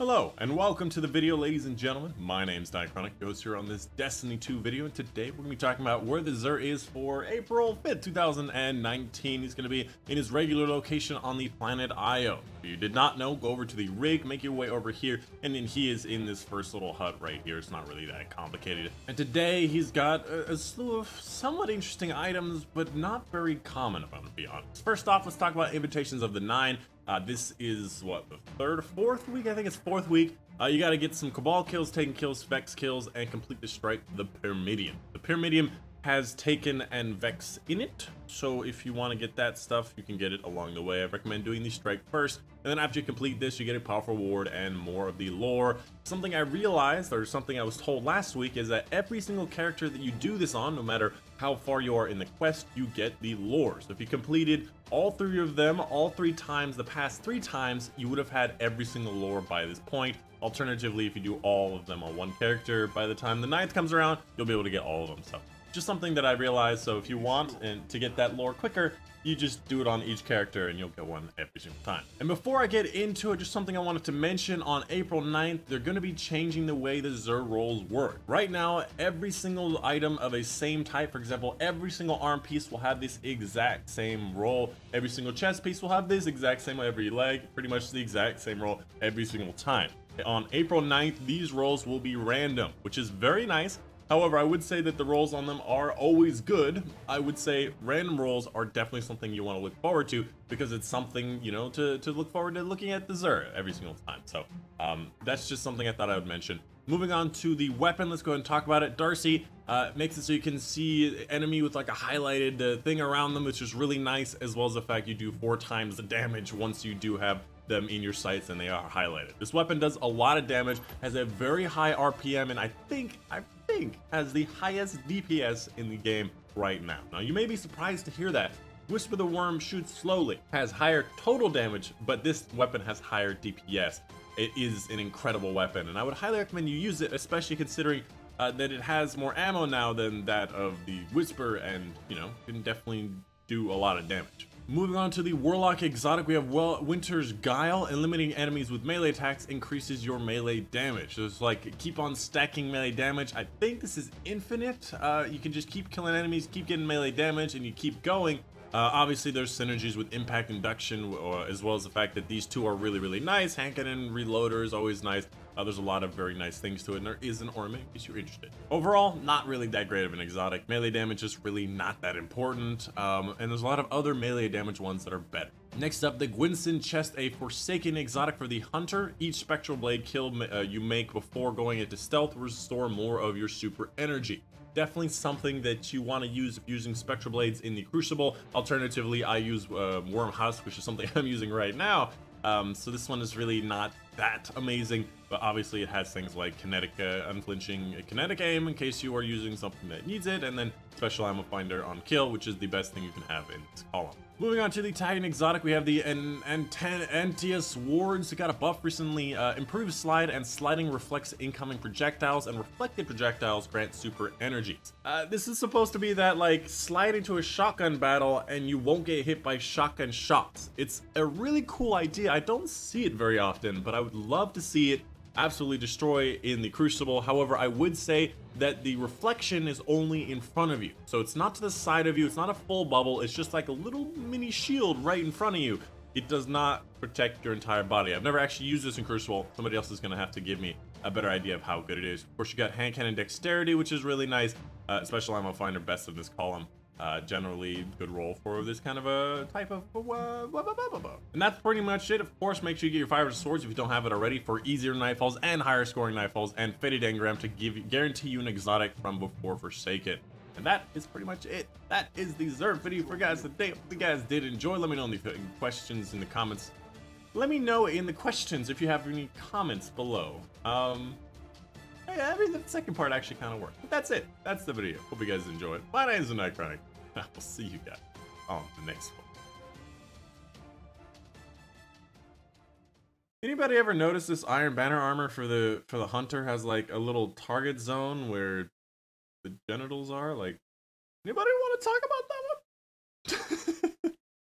Hello, and welcome to the video, ladies and gentlemen. My name's Dychronic, your host here on this Destiny 2 video, and today we're going to be talking about where the Xur is for April 5th, 2019. He's going to be in his regular location on the planet Io. If you did not know, go over to the rig, make your way over here, and then he is in this first little hut right here. It's not really that complicated. And today he's got a slew of somewhat interesting items, but not very common, if I'm going to be honest. First off, let's talk about Invitations of the Nine. This is what, the third or fourth week? I think it's fourth week. You got to get some Cabal kills, Taken kills, Vex kills, and complete the strike, the Pyramidium. The Pyramidium has Taken and Vex in it, so if you want to get that stuff, you can get it along the way. I recommend doing the strike first, and then after you complete this, you get a powerful reward and more of the lore. Something I realized, or something I was told last week, is that every single character that you do this on, no matter how far you are in the quest, you get the lore. So if you completed all three of them, all three times, the past 3 times, you would have had every single lore by this point. Alternatively, if you do all of them on one character, by the time the 9th comes around, you'll be able to get all of them. So just something that I realized. So if you want and to get that lore quicker, you just do it on each character and you'll get one every single time. And before I get into it, just something I wanted to mention. On April 9th, they're going to be changing the way the Xur rolls work. Right now, every single item of a same type, for example, every single arm piece will have this exact same roll. Every single chest piece will have this exact same, every leg, pretty much the exact same roll every single time. On April 9th, these rolls will be random, which is very nice. However, I would say that the rolls on them are always good. I would say random rolls are definitely something you want to look forward to, because it's something, you know, to look forward to looking at the Xur every single time. So that's just something I thought I would mention. Moving on to the weapon, let's go ahead and talk about it. DARCI makes it so you can see enemy with like a highlighted thing around them, which is really nice, as well as the fact you do 4 times the damage once you do have them in your sights and they are highlighted. This weapon does a lot of damage, has a very high RPM, and I think has the highest DPS in the game right now. Now you may be surprised to hear that. Whisper the Worm shoots slowly, has higher total damage, but this weapon has higher DPS. It is an incredible weapon, and I would highly recommend you use it, especially considering that it has more ammo now than that of the Whisper, and you know, can definitely do a lot of damage. Moving on to the Warlock Exotic, we have Winter's Guile. Eliminating enemies with melee attacks increases your melee damage. So it's like keep on stacking melee damage. I think this is infinite. You can just keep killing enemies, keep getting melee damage, and you keep going. Obviously, there's synergies with impact induction, as well as the fact that these two are really nice. Hand cannon reloader is always nice. There's a lot of very nice things to it, and there is an ornament in case you're interested. Overall, not really that great of an exotic. Melee damage is really not that important, and there's a lot of other melee damage ones that are better. Next up, the Gwynson Chest, a Forsaken exotic for the Hunter. Each Spectral Blade kill you make before going into stealth will restore more of your super energy. Definitely something that you want to use if using Spectral Blades in the Crucible. Alternatively, I use Worm Husk, which is something I'm using right now. So this one is really not that amazing, but obviously it has things like kinetic, unflinching kinetic aim in case you are using something that needs it, and then special ammo finder on kill, which is the best thing you can have in this column. Moving on to the Titan Exotic, we have the Antius Wards. It got a buff recently. Improved slide and sliding reflects incoming projectiles, and reflected projectiles grant super energies. This is supposed to be that like slide into a shotgun battle and you won't get hit by shotgun shots. It's a really cool idea. I don't see it very often, but I would love to see it absolutely destroy in the Crucible. However, I would say that the reflection is only in front of you, so it's not to the side of you, it's not a full bubble, it's just like a little mini shield right in front of you. It does not protect your entire body. I've never actually used this in Crucible. Somebody else is going to have to give me a better idea of how good it is. Of course, you got hand cannon dexterity, which is really nice. Special ammo finder, best of this column. Generally good roll for this kind of a type of and that's pretty much it. Of course, make sure you get your 500 swords if you don't have it already for easier nightfalls and higher scoring nightfalls, and Faded Engram to guarantee you an exotic from before Forsaken. And that is pretty much it. That is the Xur video for guys today. Hope you guys did enjoy. Let me know in the questions in the comments. Let me know in the questions if you have any comments below. Yeah, the second part actually kind of worked. But that's it. That's the video. Hope you guys enjoyed. My name is Dychronic. I will see you guys on the next one. Anybody ever notice this Iron Banner armor for the Hunter has like a little target zone where the genitals are? Like, anybody want to talk about that?